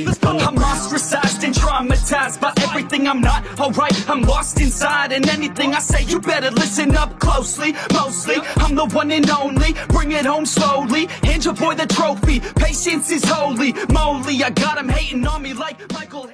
I'm ostracized and traumatized by everything. I'm not alright, I'm lost inside. And anything I say, you better listen up closely. Mostly, I'm the one and only. Bring it home slowly. Hand your boy the trophy. Patience is holy moly. I got him hating on me like Michael.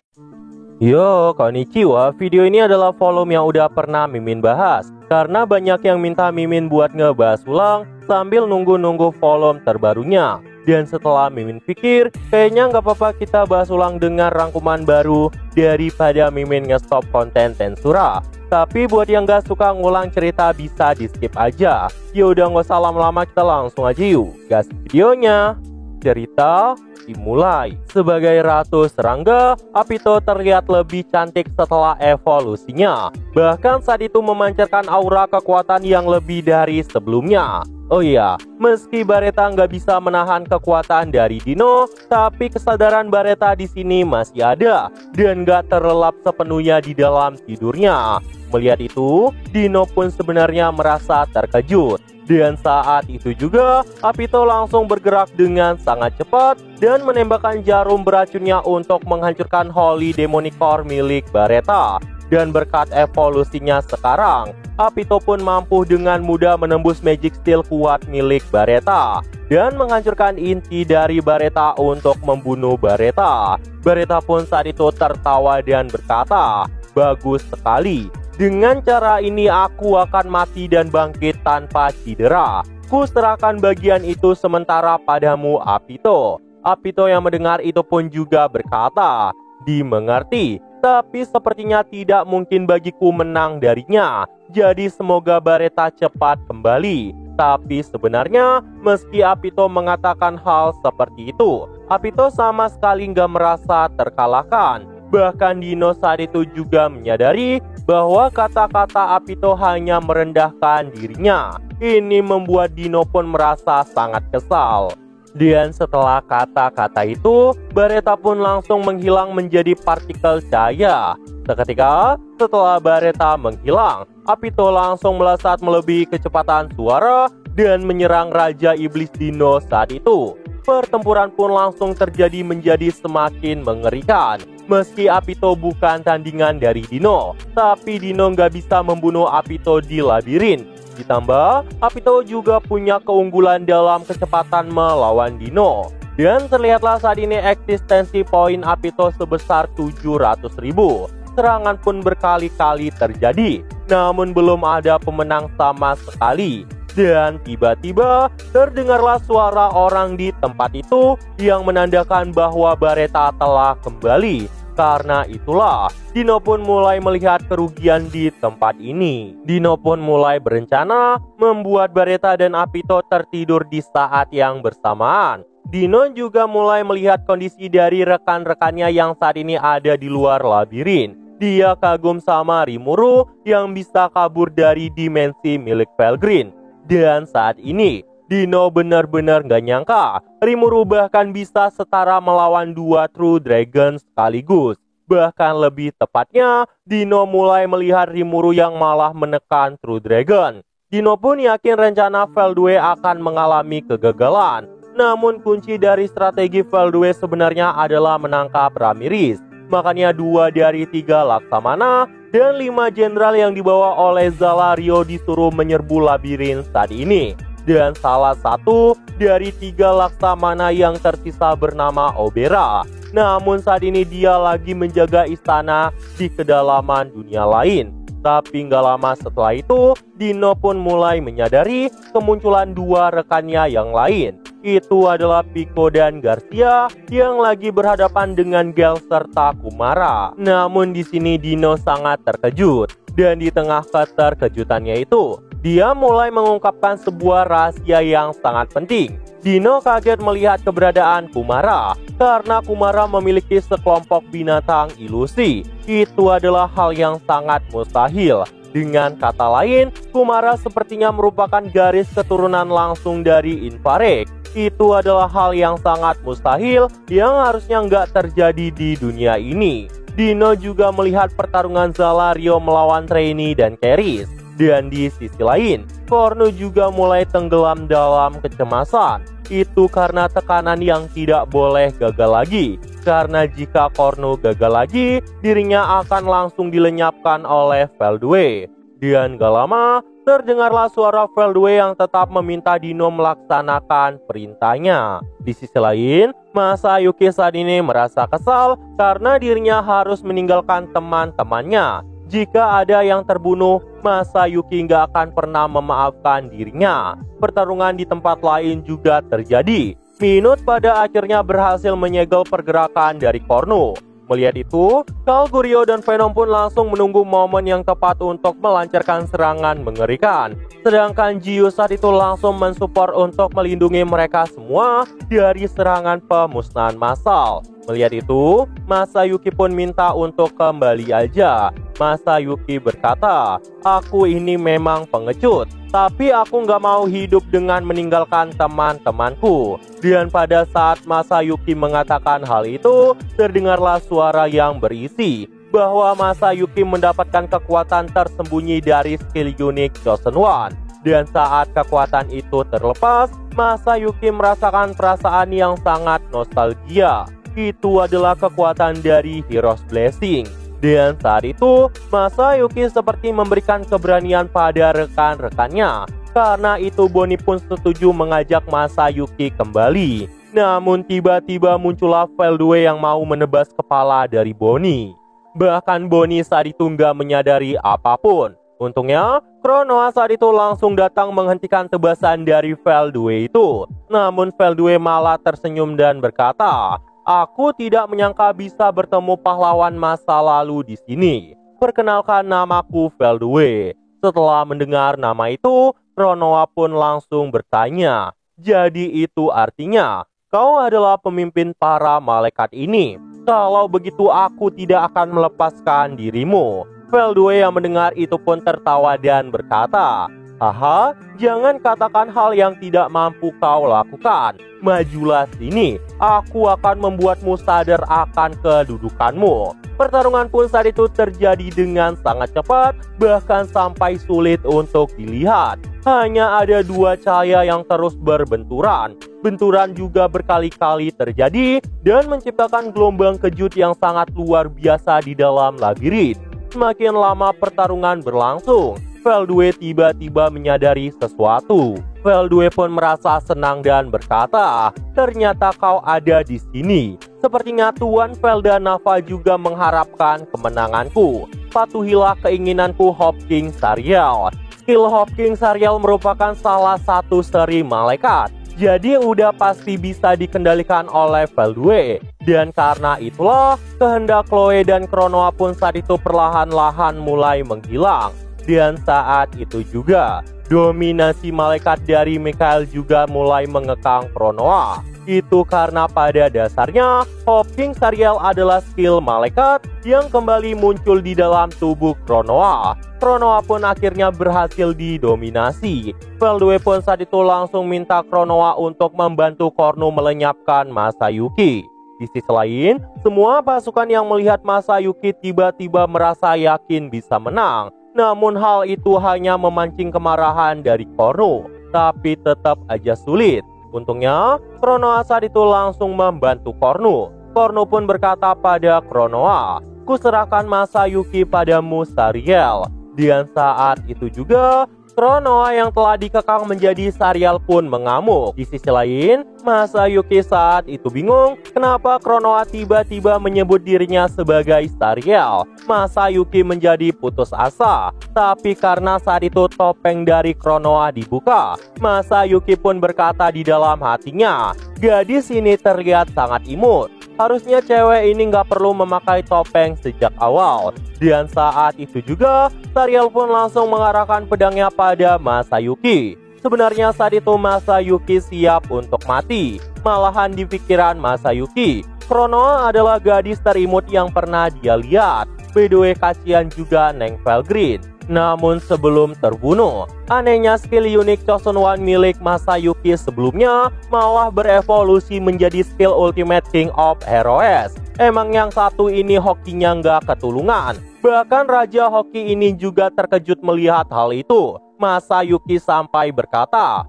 Yo, konnichiwa. Video ini adalah volume yang udah pernah Mimin bahas. Karena banyak yang minta Mimin buat ngebahas ulang sambil nunggu-nunggu volume terbarunya. Dan setelah Mimin pikir, kayaknya nggak apa-apa kita bahas ulang dengan rangkuman baru daripada Mimin nge-stop konten Tensura. Tapi buat yang nggak suka ngulang cerita bisa di skip aja. Yaudah nggak usah lama-lama, kita langsung aja yuk gas videonya. Cerita dimulai. Sebagai Ratu Serangga, Apito terlihat lebih cantik setelah evolusinya. Bahkan saat itu memancarkan aura kekuatan yang lebih dari sebelumnya. Oh iya, meski Bareta nggak bisa menahan kekuatan dari Dino, tapi kesadaran Bareta di sini masih ada dan nggak terlelap sepenuhnya di dalam tidurnya. Melihat itu, Dino pun sebenarnya merasa terkejut. Dan saat itu juga, Apito langsung bergerak dengan sangat cepat dan menembakkan jarum beracunnya untuk menghancurkan Holy Demonic Core milik Bareta. Dan berkat evolusinya sekarang, Apito pun mampu dengan mudah menembus Magic Steel kuat milik Bareta dan menghancurkan inti dari Bareta untuk membunuh Bareta. Bareta pun saat itu tertawa dan berkata, "Bagus sekali. Dengan cara ini aku akan mati dan bangkit tanpa cedera. Ku serahkan bagian itu sementara padamu, Apito." Apito yang mendengar itu pun juga berkata, "Dimengerti, tapi sepertinya tidak mungkin bagiku menang darinya. Jadi semoga Bareta cepat kembali." Tapi sebenarnya meski Apito mengatakan hal seperti itu, Apito sama sekali nggak merasa terkalahkan. Bahkan Dino saat itu juga menyadari bahwa kata-kata Apito hanya merendahkan dirinya. Ini membuat Dino pun merasa sangat kesal. Dan setelah kata-kata itu, Bareta pun langsung menghilang menjadi partikel cahaya. Seketika setelah Bareta menghilang, Apito langsung melesat melebihi kecepatan suara dan menyerang Raja Iblis Dino saat itu. Pertempuran pun langsung terjadi menjadi semakin mengerikan. Meski Apito bukan tandingan dari Dino, tapi Dino nggak bisa membunuh Apito di labirin. Ditambah, Apito juga punya keunggulan dalam kecepatan melawan Dino. Dan terlihatlah saat ini eksistensi poin Apito sebesar 700.000. Serangan pun berkali-kali terjadi, namun belum ada pemenang sama sekali. Dan tiba-tiba terdengarlah suara orang di tempat itu yang menandakan bahwa Bareta telah kembali. Karena itulah, Dino pun mulai melihat kerugian di tempat ini. Dino pun mulai berencana membuat Bareta dan Apito tertidur di saat yang bersamaan. Dino juga mulai melihat kondisi dari rekan-rekannya yang saat ini ada di luar labirin. Dia kagum sama Rimuru yang bisa kabur dari dimensi milik Felgreen. Dan saat ini, Dino benar-benar gak nyangka Rimuru bahkan bisa setara melawan 2 True Dragon sekaligus. Bahkan lebih tepatnya, Dino mulai melihat Rimuru yang malah menekan True Dragon. Dino pun yakin rencana Veldue akan mengalami kegagalan. Namun kunci dari strategi Veldue sebenarnya adalah menangkap Ramirez. Makanya 2 dari 3 Laksamana dan 5 jenderal yang dibawa oleh Zalario disuruh menyerbu labirin saat ini. Dan salah satu dari 3 Laksamana yang tersisa bernama Obera. Namun saat ini dia lagi menjaga istana di kedalaman dunia lain. Tapi nggak lama setelah itu, Dino pun mulai menyadari kemunculan 2 rekannya yang lain. Itu adalah Pico dan Garcia yang lagi berhadapan dengan Gel serta Kumara. Namun di sini Dino sangat terkejut. Dan di tengah keterkejutannya itu, dia mulai mengungkapkan sebuah rahasia yang sangat penting. Dino kaget melihat keberadaan Kumara karena Kumara memiliki sekelompok binatang ilusi. Itu adalah hal yang sangat mustahil. Dengan kata lain, Kumara sepertinya merupakan garis keturunan langsung dari Infarek. Itu adalah hal yang sangat mustahil yang harusnya nggak terjadi di dunia ini. Dino juga melihat pertarungan Zalario melawan Trainee dan Keris. Dan di sisi lain, Kornu juga mulai tenggelam dalam kecemasan. Itu karena tekanan yang tidak boleh gagal lagi. Karena jika Kornu gagal lagi, dirinya akan langsung dilenyapkan oleh Veldue. Dan gak lama, terdengarlah suara Veldue yang tetap meminta Dino melaksanakan perintahnya. Di sisi lain, Masayuki saat ini merasa kesal karena dirinya harus meninggalkan teman-temannya. Jika ada yang terbunuh, Masayuki nggak akan pernah memaafkan dirinya. Pertarungan di tempat lain juga terjadi. Minute pada akhirnya berhasil menyegel pergerakan dari Kornu. Melihat itu, Kalgurio dan Venom pun langsung menunggu momen yang tepat untuk melancarkan serangan mengerikan. Sedangkan Jiu saat itu langsung mensupport untuk melindungi mereka semua dari serangan pemusnahan massal. Melihat itu, Masayuki pun minta untuk kembali aja. Masayuki berkata, "Aku ini memang pengecut, tapi aku nggak mau hidup dengan meninggalkan teman-temanku." Dan pada saat Masayuki mengatakan hal itu, terdengarlah suara yang berisi bahwa Masayuki mendapatkan kekuatan tersembunyi dari skill unik Chosen One. Dan saat kekuatan itu terlepas, Masayuki merasakan perasaan yang sangat nostalgia. Itu adalah kekuatan dari Hero's Blessing. Dan saat itu, Masayuki seperti memberikan keberanian pada rekan-rekannya. Karena itu Bonnie pun setuju mengajak Masayuki kembali. Namun tiba-tiba muncullah Veldue yang mau menebas kepala dari Bonnie. Bahkan Bonnie saat itu nggak menyadari apapun. Untungnya, Kronoa saat itu langsung datang menghentikan tebasan dari Veldue itu. Namun Veldue malah tersenyum dan berkata, "Aku tidak menyangka bisa bertemu pahlawan masa lalu di sini. Perkenalkan, namaku Veldue." Setelah mendengar nama itu, Kronoa pun langsung bertanya, "Jadi itu artinya kau adalah pemimpin para malaikat ini? Kalau begitu aku tidak akan melepaskan dirimu." Veldue yang mendengar itu pun tertawa dan berkata, "Haha, jangan katakan hal yang tidak mampu kau lakukan. Majulah sini, aku akan membuatmu sadar akan kedudukanmu." Pertarungan pun saat itu terjadi dengan sangat cepat, bahkan sampai sulit untuk dilihat. Hanya ada dua cahaya yang terus berbenturan. Benturan juga berkali-kali terjadi dan menciptakan gelombang kejut yang sangat luar biasa di dalam labirin. Semakin lama pertarungan berlangsung, Veldue tiba-tiba menyadari sesuatu. Veldue pun merasa senang dan berkata, "Ternyata kau ada di sini. Sepertinya Tuan Veldanava juga mengharapkan kemenanganku. Patuhilah keinginanku, Hawking Sariel." Skill Hawking Sariel merupakan salah satu seri malaikat. Jadi udah pasti bisa dikendalikan oleh Veldue. Dan karena itulah, kehendak Chloe dan Kronoa pun saat itu perlahan-lahan mulai menghilang. Dan saat itu juga, dominasi malaikat dari Mikael juga mulai mengekang Kronoa. Itu karena pada dasarnya, Hawking Sariel adalah skill malaikat yang kembali muncul di dalam tubuh Kronoa. Kronoa pun akhirnya berhasil didominasi. Veldue pun saat itu langsung minta Kronoa untuk membantu Kornu melenyapkan Masayuki. Di sisi lain, semua pasukan yang melihat Masayuki tiba-tiba merasa yakin bisa menang. Namun hal itu hanya memancing kemarahan dari Kornu, tapi tetap aja sulit. Untungnya, Kronoa saat itu langsung membantu Kornu. Kornu pun berkata pada Kronoa, "Kuserahkan Masayuki padamu, Sariel." Dan saat itu juga, Kronoa yang telah dikekang menjadi Sariel pun mengamuk. Di sisi lain, Masayuki saat itu bingung kenapa Kronoa tiba-tiba menyebut dirinya sebagai Sariel. Masayuki menjadi putus asa. Tapi karena saat itu topeng dari Kronoa dibuka, Masayuki pun berkata di dalam hatinya, "Gadis ini terlihat sangat imut. Harusnya cewek ini nggak perlu memakai topeng sejak awal." Dan saat itu juga, Sariel pun langsung mengarahkan pedangnya pada Masayuki. Sebenarnya saat itu Masayuki siap untuk mati. Malahan di pikiran Masayuki, Kronoa adalah gadis terimut yang pernah dia lihat. By the way, kasihan juga Neng Valgrind. Namun sebelum terbunuh, anehnya skill unik Chosen One milik Masayuki sebelumnya malah berevolusi menjadi skill Ultimate King of Heroes. Emang yang satu ini hokinya nggak ketulungan. Bahkan Raja Hoki ini juga terkejut melihat hal itu. Masayuki sampai berkata,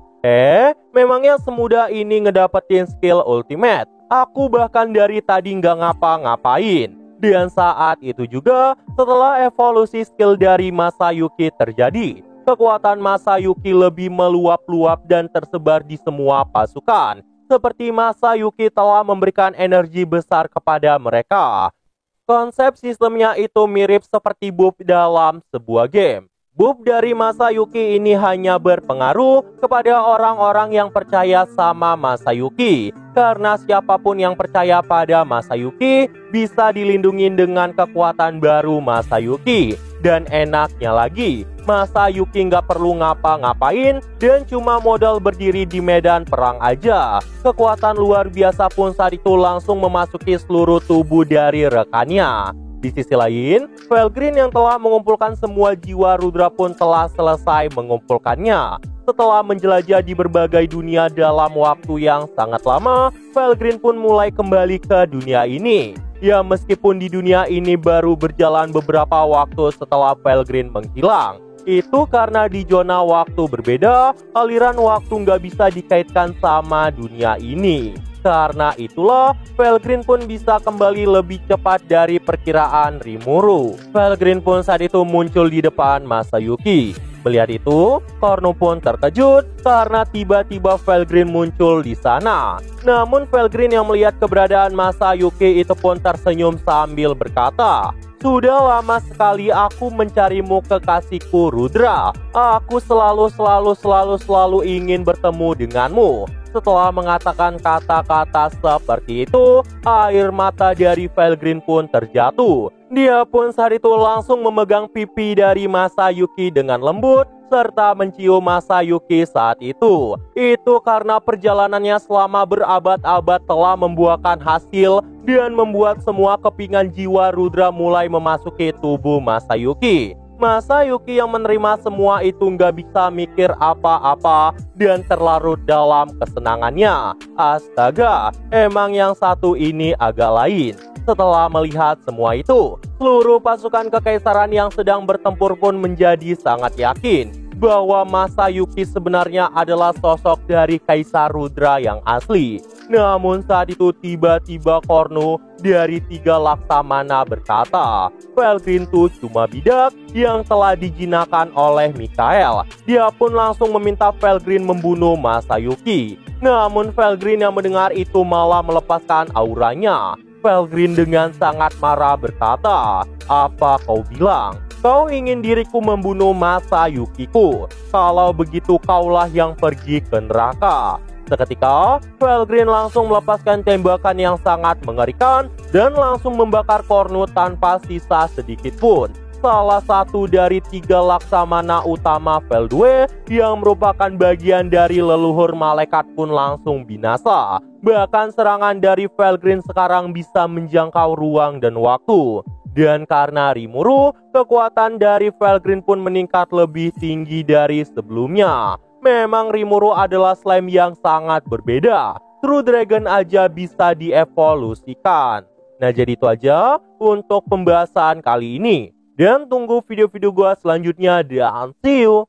memangnya semudah ini ngedapetin skill ultimate? Aku bahkan dari tadi nggak ngapa-ngapain. Dan saat itu juga, setelah evolusi skill dari Masayuki terjadi, kekuatan Masayuki lebih meluap-luap dan tersebar di semua pasukan. Seperti Masayuki telah memberikan energi besar kepada mereka. Konsep sistemnya itu mirip seperti buff dalam sebuah game. Buff dari Masayuki ini hanya berpengaruh kepada orang-orang yang percaya sama Masayuki. Karena siapapun yang percaya pada Masayuki bisa dilindungi dengan kekuatan baru Masayuki. Dan enaknya lagi, Masayuki nggak perlu ngapa-ngapain dan cuma modal berdiri di medan perang aja. Kekuatan luar biasa pun saat itu langsung memasuki seluruh tubuh dari rekannya. Di sisi lain, Felgreen yang telah mengumpulkan semua jiwa Rudra pun telah selesai mengumpulkannya. Setelah menjelajah di berbagai dunia dalam waktu yang sangat lama, Felgreen pun mulai kembali ke dunia ini. Ya, meskipun di dunia ini baru berjalan beberapa waktu setelah Felgreen menghilang. Itu karena di zona waktu berbeda, aliran waktu nggak bisa dikaitkan sama dunia ini. Karena itulah, Felgreen pun bisa kembali lebih cepat dari perkiraan Rimuru. Felgreen pun saat itu muncul di depan Masayuki. Melihat itu, Kornu pun terkejut karena tiba-tiba Felgreen muncul di sana. Namun Felgreen yang melihat keberadaan Masayuki itu pun tersenyum sambil berkata, "Sudah lama sekali aku mencarimu, kekasihku Rudra. Aku selalu ingin bertemu denganmu." Setelah mengatakan kata-kata seperti itu, air mata dari Felgreen pun terjatuh. Dia pun saat itu langsung memegang pipi dari Masayuki dengan lembut, serta mencium Masayuki saat itu. Itu karena perjalanannya selama berabad-abad telah membuahkan hasil dan membuat semua kepingan jiwa Rudra mulai memasuki tubuh Masayuki. Masayuki yang menerima semua itu nggak bisa mikir apa-apa dan terlarut dalam kesenangannya. Astaga, emang yang satu ini agak lain. Setelah melihat semua itu, seluruh pasukan kekaisaran yang sedang bertempur pun menjadi sangat yakin bahwa Masayuki sebenarnya adalah sosok dari Kaisar Rudra yang asli. Namun saat itu tiba-tiba Kornu dari 3 Laksamana berkata, Felgreen itu cuma bidak yang telah dijinakan oleh Mikael. Dia pun langsung meminta Felgreen membunuh Masayuki. Namun Felgreen yang mendengar itu malah melepaskan auranya. Felgreen dengan sangat marah berkata, "Apa kau bilang? Kau ingin diriku membunuh Masayukiku? Kalau begitu kaulah yang pergi ke neraka." Seketika, Felgreen langsung melepaskan tembakan yang sangat mengerikan dan langsung membakar Kornu tanpa sisa sedikit pun. Salah satu dari 3 Laksamana utama Veldue yang merupakan bagian dari leluhur malaikat pun langsung binasa. Bahkan serangan dari Felgreen sekarang bisa menjangkau ruang dan waktu. Dan karena Rimuru, kekuatan dari Felgreen pun meningkat lebih tinggi dari sebelumnya. Memang Rimuru adalah slime yang sangat berbeda. True Dragon aja bisa dievolusikan. Nah, jadi itu aja untuk pembahasan kali ini. Dan tunggu video-video gua selanjutnya dan see you.